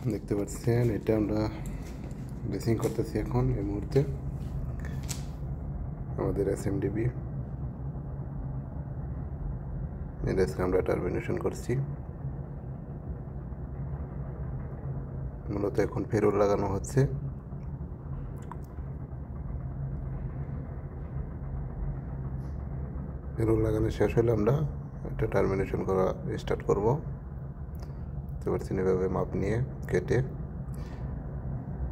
দেখতে পাচ্ছেন এটা আমরা ড্রেসিং করতেছি এখন এই মুহূর্তে আমাদের এসএমডিবি এটাকে আমরা টার্মিনেশন করছি। মূলত এখন ফেরুল লাগানো হচ্ছে। ফেরুল লাগানো শেষ হলে আমরা এটা টার্মিনেশন করা স্টার্ট করব। দেখতে পাচ্ছেন এভাবে মাপ নিয়ে কেটে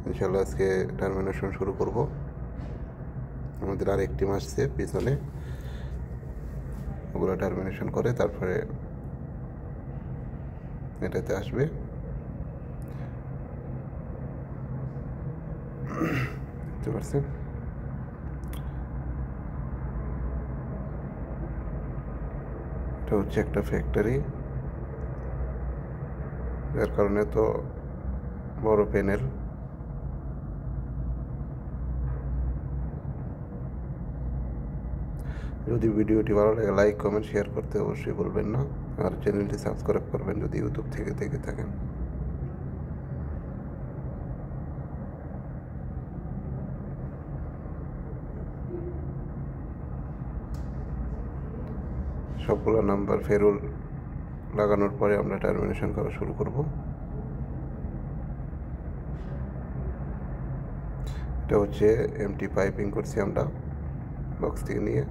ইনশাল্লাহ আজকে টার্মিনেশন শুরু করব। আমাদের আর একটি টিম আসছে পিছনে, ওগুলো টার্মিনেশন করে তারপরে এটাতে আসবে। দেখতে পাচ্ছেন এটা হচ্ছে একটা ফ্যাক্টরি, যার কারণে তো বড় প্যানেল। যদি ভিডিওটি ভালো লাগে লাইক কমেন্ট শেয়ার করতে অবশ্যই বলবেন না, আর চ্যানেলটি সাবস্ক্রাইব করবেন যদি ইউটিউব থেকে দেখে থাকেন। সবগুলো নাম্বার ফেরুল লাগানোর পরে আমরা টার্মিনেশন করা শুরু করব। এটা হচ্ছে এমটি পাইপিং করছি আমরা বক্স থেকে নিয়ে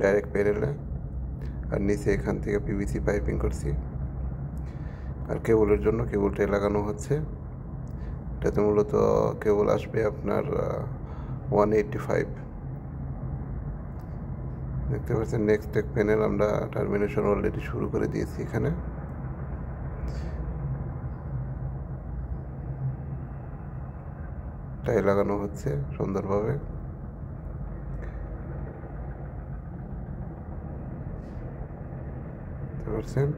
ডাইরেক্ট প্যানেলে, আর নিচে এখান থেকে পিভিসি পাইপিং করছি। আর কেবলের জন্য কেবলটাই লাগানো হচ্ছে। এটাতে মূলত কেবল আসবে আপনার 185। দেখতে পাচ্ছেন নেক্সট এক প্যানেল আমরা টার্মিনেশন অলরেডি শুরু করে দিয়েছি। এখানে টাই লাগানো হচ্ছে সুন্দরভাবে। দেখতে পাচ্ছেন